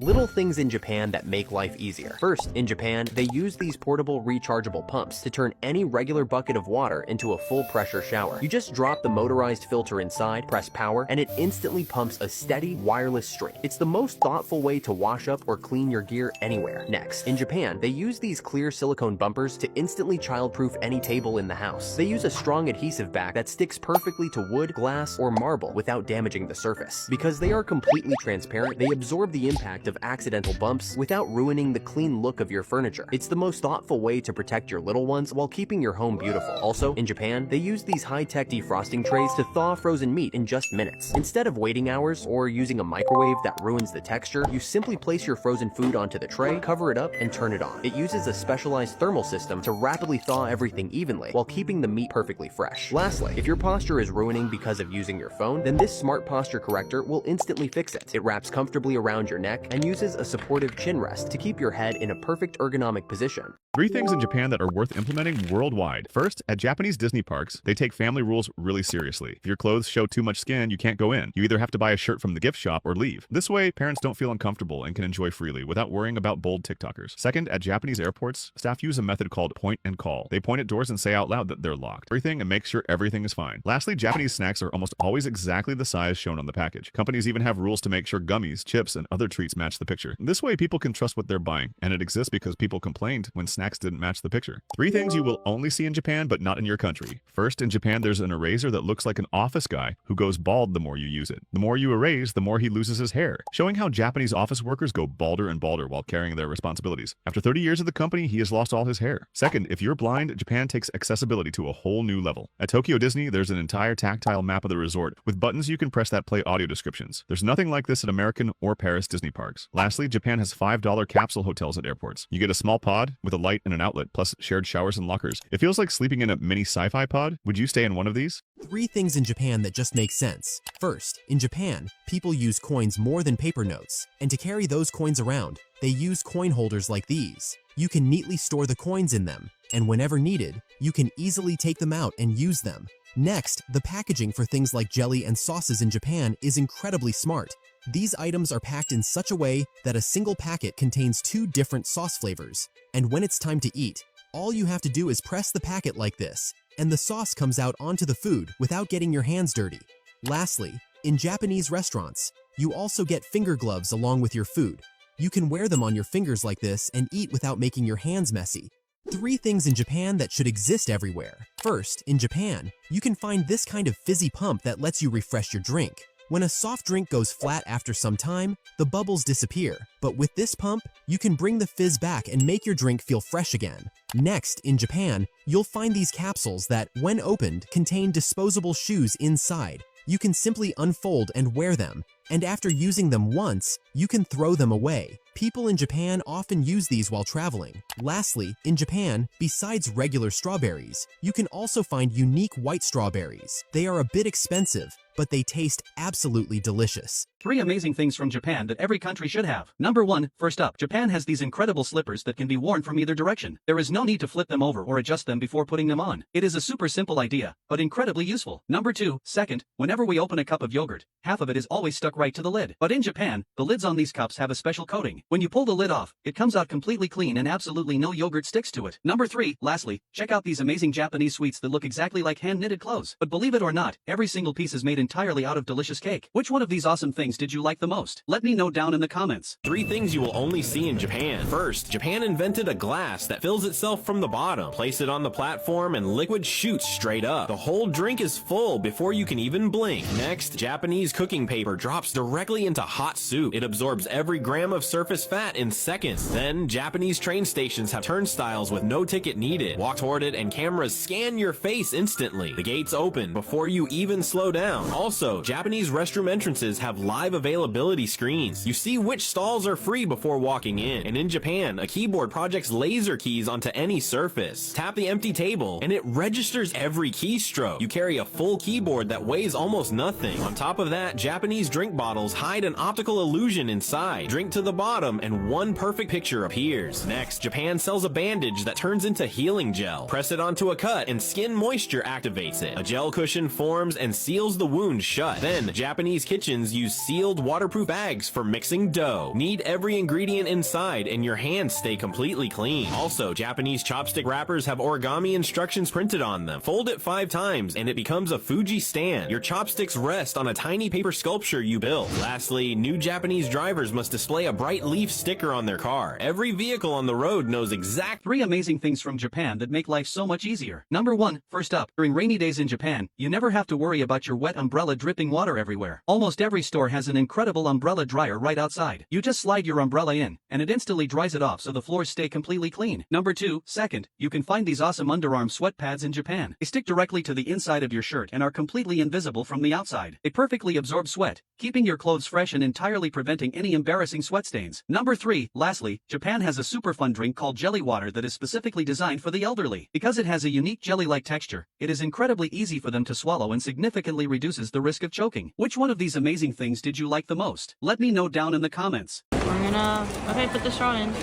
Little things in Japan that make life easier. First, in Japan, they use these portable rechargeable pumps to turn any regular bucket of water into a full pressure shower. You just drop the motorized filter inside, press power, and it instantly pumps a steady, wireless stream. It's the most thoughtful way to wash up or clean your gear anywhere. Next, in Japan, they use these clear silicone bumpers to instantly childproof any table in the house. They use a strong adhesive back that sticks perfectly to wood, glass, or marble without damaging the surface. Because they are completely transparent, they absorb the impact of accidental bumps without ruining the clean look of your furniture. It's the most thoughtful way to protect your little ones while keeping your home beautiful. Also, in Japan, they use these high-tech defrosting trays to thaw frozen meat in just minutes. Instead of waiting hours or using a microwave that ruins the texture, you simply place your frozen food onto the tray, cover it up, and turn it on. It uses a specialized thermal system to rapidly thaw everything evenly while keeping the meat perfectly fresh. Lastly, if your posture is ruining because of using your phone, then this smart posture corrector will instantly fix it. It wraps comfortably around your neck and uses a supportive chin rest to keep your head in a perfect ergonomic position. 3 things in Japan that are worth implementing worldwide. First, at Japanese Disney parks, they take family rules really seriously. If your clothes show too much skin, you can't go in. You either have to buy a shirt from the gift shop or leave. This way, parents don't feel uncomfortable and can enjoy freely without worrying about bold TikTokers. Second, at Japanese airports, staff use a method called point and call. They point at doors and say out loud that they're locked. Everything and make sure everything is fine. Lastly, Japanese snacks are almost always exactly the size shown on the package. Companies even have rules to make sure gummies, chips, and other treats match the picture. This way, people can trust what they're buying, and it exists because people complained when snacks didn't match the picture. 3 things you will only see in Japan, but not in your country. First, in Japan, there's an eraser that looks like an office guy who goes bald the more you use it. The more you erase, the more he loses his hair, showing how Japanese office workers go balder and balder while carrying their responsibilities. After 30 years of the company, he has lost all his hair. Second, if you're blind, Japan takes accessibility to a whole new level. At Tokyo Disney, there's an entire tactile map of the resort with buttons you can press that play audio descriptions. There's nothing like this at American or Paris Disney parks. Lastly, Japan has $5 capsule hotels at airports. You get a small pod with a light and an outlet, plus shared showers and lockers. It feels like sleeping in a mini sci-fi pod. Would you stay in one of these? 3 things in Japan that just make sense. First, in Japan, people use coins more than paper notes, and to carry those coins around, they use coin holders like these. You can neatly store the coins in them, and whenever needed, you can easily take them out and use them. Next, the packaging for things like jelly and sauces in Japan is incredibly smart. These items are packed in such a way that a single packet contains 2 different sauce flavors, and when it's time to eat, all you have to do is press the packet like this, and the sauce comes out onto the food without getting your hands dirty. Lastly, in Japanese restaurants, you also get finger gloves along with your food. You can wear them on your fingers like this and eat without making your hands messy. 3 things in Japan that should exist everywhere. First, in Japan, you can find this kind of fizzy pump that lets you refresh your drink. When a soft drink goes flat after some time, the bubbles disappear. But with this pump, you can bring the fizz back and make your drink feel fresh again. Next, in Japan, you'll find these capsules that, when opened, contain disposable shoes inside. You can simply unfold and wear them, and after using them once, you can throw them away. People in Japan often use these while traveling. Lastly, in Japan, besides regular strawberries, you can also find unique white strawberries. They are a bit expensive, but they taste absolutely delicious. 3 amazing things from Japan that every country should have. Number 1, first up, Japan has these incredible slippers that can be worn from either direction. There is no need to flip them over or adjust them before putting them on. It is a super simple idea, but incredibly useful. Number 2, second, whenever we open a cup of yogurt, half of it is always stuck right to the lid. But in Japan, the lids on these cups have a special coating. When you pull the lid off, it comes out completely clean and absolutely no yogurt sticks to it. Number 3, lastly, check out these amazing Japanese sweets that look exactly like hand-knitted clothes. But believe it or not, every single piece is made entirely out of delicious cake. Which one of these awesome things did you like the most? Let me know down in the comments. 3 things you will only see in Japan. First, Japan invented a glass that fills itself from the bottom. Place it on the platform and liquid shoots straight up. The whole drink is full before you can even blink. Next, Japanese cooking paper drops directly into hot soup. It absorbs every gram of surface fat in seconds. Then, Japanese train stations have turnstiles with no ticket needed. Walk toward it and cameras scan your face instantly. The gates open before you even slow down. Also, Japanese restroom entrances have live availability screens. You see which stalls are free before walking in. And in Japan, a keyboard projects laser keys onto any surface. Tap the empty table, and it registers every keystroke. You carry a full keyboard that weighs almost nothing. On top of that, Japanese drink bottles hide an optical illusion inside. Drink to the bottom, and one perfect picture appears. Next, Japan sells a bandage that turns into healing gel. Press it onto a cut, and skin moisture activates it. A gel cushion forms and seals the wound wound shut. Then, Japanese kitchens use sealed waterproof bags for mixing dough. Knead every ingredient inside and your hands stay completely clean. Also, Japanese chopstick wrappers have origami instructions printed on them. Fold it 5 times and it becomes a Fuji stand. Your chopsticks rest on a tiny paper sculpture you built. Lastly, new Japanese drivers must display a bright leaf sticker on their car. Every vehicle on the road knows exact 3 amazing things from Japan that make life so much easier. Number 1, first up, during rainy days in Japan, you never have to worry about your wet umbrella dripping water everywhere. Almost every store has an incredible umbrella dryer right outside. You just slide your umbrella in, and it instantly dries it off so the floors stay completely clean. Number 2, second, you can find these awesome underarm sweat pads in Japan. They stick directly to the inside of your shirt and are completely invisible from the outside. They perfectly absorb sweat, keeping your clothes fresh and entirely preventing any embarrassing sweat stains. Number 3, lastly, Japan has a super fun drink called jelly water that is specifically designed for the elderly. Because it has a unique jelly-like texture, it is incredibly easy for them to swallow and significantly reduces the risk of choking. Which one of these amazing things did you like the most? Let me know down in the comments. Okay, put the straw in.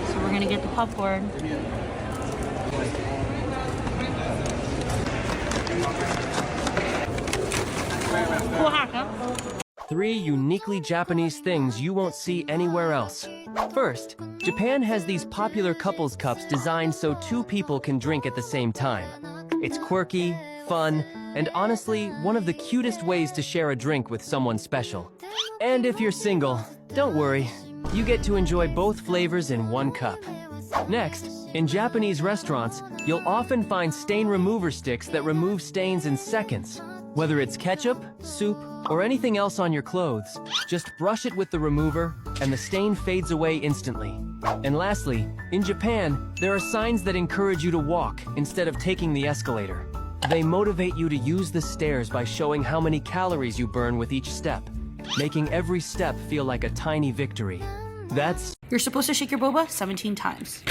So we're gonna get the popcorn. Cool hack, huh? 3 uniquely Japanese things you won't see anywhere else. First, Japan has these popular couples cups designed so 2 people can drink at the same time. It's quirky, fun, and honestly, one of the cutest ways to share a drink with someone special. And if you're single, don't worry, you get to enjoy both flavors in one cup. Next, in Japanese restaurants, you'll often find stain remover sticks that remove stains in seconds. Whether it's ketchup, soup, or anything else on your clothes, just brush it with the remover, and the stain fades away instantly. And lastly, in Japan, there are signs that encourage you to walk instead of taking the escalator. They motivate you to use the stairs by showing how many calories you burn with each step, making every step feel like a tiny victory. That's You're supposed to shake your boba 17 times.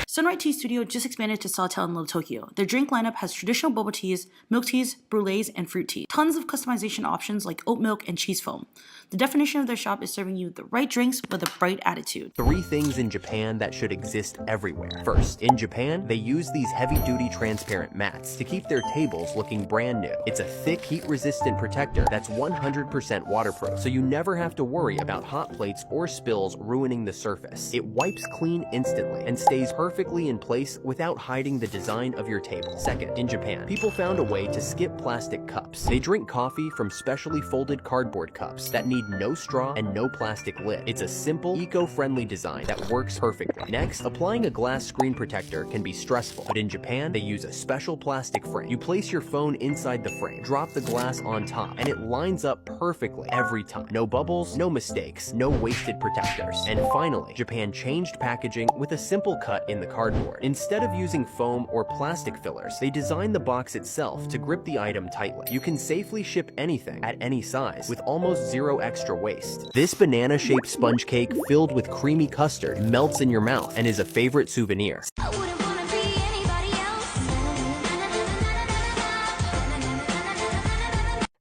Sunrise Tea Studio just expanded to Sawtell in Little Tokyo. Their drink lineup has traditional boba teas, milk teas, brulees, and fruit tea. Tons of customization options like oat milk and cheese foam. The definition of their shop is serving you the right drinks with a bright attitude. 3 things in Japan that should exist everywhere. First, in Japan, they use these heavy-duty transparent mats to keep their tables looking brand new. It's a thick, heat-resistant protector that's 100% waterproof, so you never have to worry about hot plates or spills ruining the surface. It wipes clean instantly and stays perfectly in place without hiding the design of your table. Second, in Japan, people found a way to skip plastic cups. They drink coffee from specially folded cardboard cups that need no straw and no plastic lid. It's a simple, eco-friendly design that works perfectly. Next, applying a glass screen protector can be stressful, but in Japan, they use a special plastic frame. You place your phone inside the frame, drop the glass on top, and it lines up perfectly every time. No bubbles, no mistakes, no wasted protectors. And finally, Japan changed packaging with a simple cut in the cardboard. Instead of using foam or plastic fillers, they designed the box itself to grip the item tightly. You can safely ship anything at any size with almost 0 extra waste. This banana-shaped sponge cake filled with creamy custard melts in your mouth and is a favorite souvenir. I wouldn't wanna be anybody else.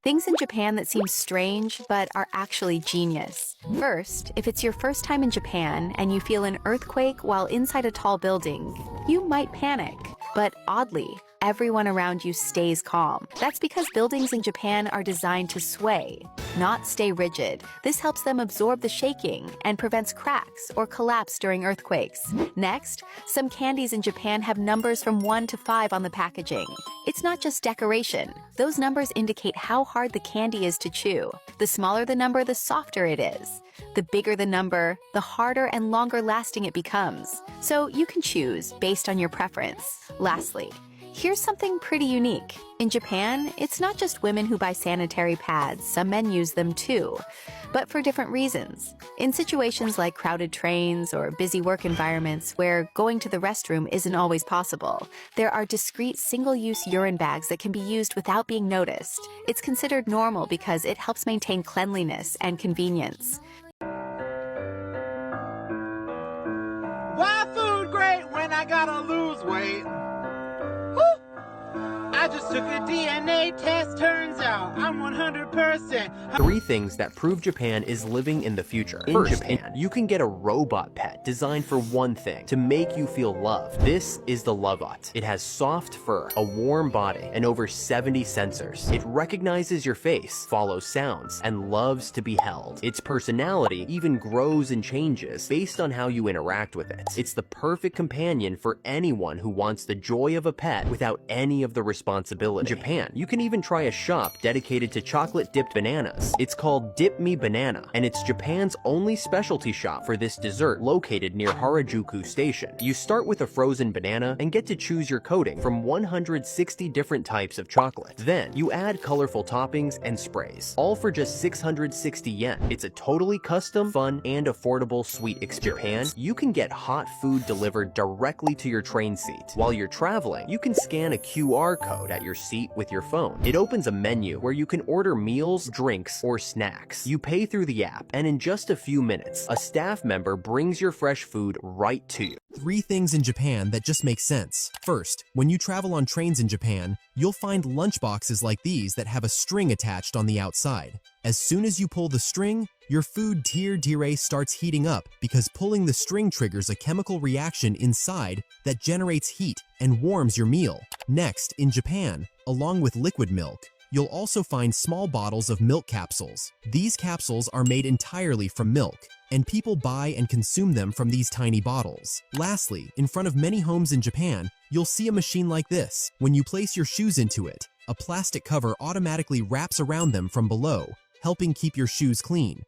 Things in Japan that seem strange but are actually genius. First, if it's your first time in Japan and you feel an earthquake while inside a tall building, you might panic. But oddly, everyone around you stays calm. That's because buildings in Japan are designed to sway, not stay rigid. This helps them absorb the shaking and prevents cracks or collapse during earthquakes. Next, some candies in Japan have numbers from 1 to 5 on the packaging. It's not just decoration. Those numbers indicate how hard the candy is to chew. The smaller the number, the softer it is. The bigger the number, the harder and longer lasting it becomes. So you can choose based on your preference. Lastly, here's something pretty unique. In Japan, it's not just women who buy sanitary pads, some men use them too, but for different reasons. In situations like crowded trains or busy work environments where going to the restroom isn't always possible, there are discreet single-use urine bags that can be used without being noticed. It's considered normal because it helps maintain cleanliness and convenience. Why food great when I gotta lose weight? Woo! I just Took a DNA test, turns out I'm 100%. 3 things that prove Japan is living in the future. In Japan, you can get a robot pet designed for one thing, to make you feel loved. This is the Lovebot. It has soft fur, a warm body, and over 70 sensors. It recognizes your face, follows sounds, and loves to be held. Its personality even grows and changes based on how you interact with it. It's the perfect companion for anyone who wants the joy of a pet without any of the responsibility. In Japan, you can even try a shop dedicated to chocolate-dipped bananas. It's called Dip Me Banana, and it's Japan's only specialty shop for this dessert located near Harajuku Station. You start with a frozen banana and get to choose your coating from 160 different types of chocolate. Then, you add colorful toppings and sprays, all for just 660 yen. It's a totally custom, fun, and affordable sweet experience. In Japan, you can get hot food delivered directly to your train seat. While you're traveling, you can scan a QR code at your seat with your phone. It opens a menu where you can order meals, drinks, or snacks. You pay through the app, and in just a few minutes, a staff member brings your fresh food right to you. 3 things in Japan that just make sense. First, when you travel on trains in Japan, you'll find lunchboxes like these that have a string attached on the outside. As soon as you pull the string, your food tire starts heating up because pulling the string triggers a chemical reaction inside that generates heat and warms your meal. Next, in Japan, along with liquid milk, you'll also find small bottles of milk capsules. These capsules are made entirely from milk, and people buy and consume them from these tiny bottles. Lastly, in front of many homes in Japan, you'll see a machine like this. When you place your shoes into it, a plastic cover automatically wraps around them from below, helping keep your shoes clean.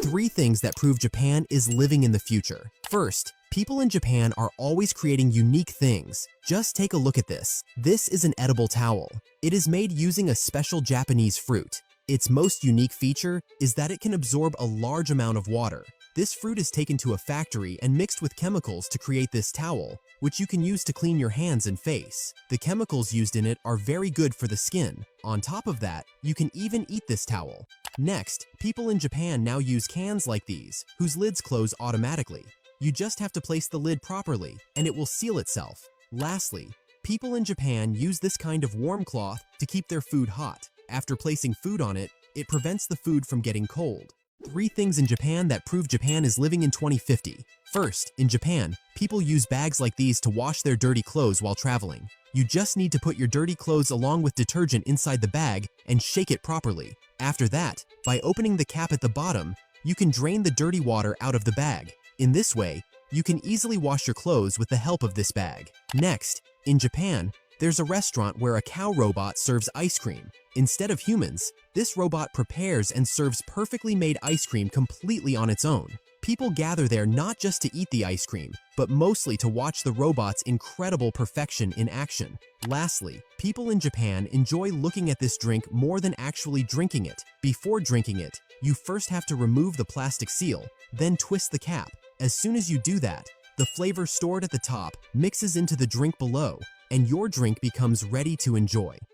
3 things that prove Japan is living in the future. First, people in Japan are always creating unique things. Just take a look at this. This is an edible towel. It is made using a special Japanese fruit. Its most unique feature is that it can absorb a large amount of water. This fruit is taken to a factory and mixed with chemicals to create this towel, which you can use to clean your hands and face. The chemicals used in it are very good for the skin. On top of that, you can even eat this towel. Next, people in Japan now use cans like these, whose lids close automatically. You just have to place the lid properly, and it will seal itself. Lastly, people in Japan use this kind of warm cloth to keep their food hot. After placing food on it, it prevents the food from getting cold. 3 things in Japan that prove Japan is living in 2050. First, in Japan, people use bags like these to wash their dirty clothes while traveling. You just need to put your dirty clothes along with detergent inside the bag and shake it properly. After that, by opening the cap at the bottom, you can drain the dirty water out of the bag. In this way, you can easily wash your clothes with the help of this bag. Next, in Japan, there's a restaurant where a cow robot serves ice cream. Instead of humans, this robot prepares and serves perfectly made ice cream completely on its own. People gather there not just to eat the ice cream, but mostly to watch the robot's incredible perfection in action. Lastly, people in Japan enjoy looking at this drink more than actually drinking it. Before drinking it, you first have to remove the plastic seal, then twist the cap. As soon as you do that, the flavor stored at the top mixes into the drink below, and your drink becomes ready to enjoy.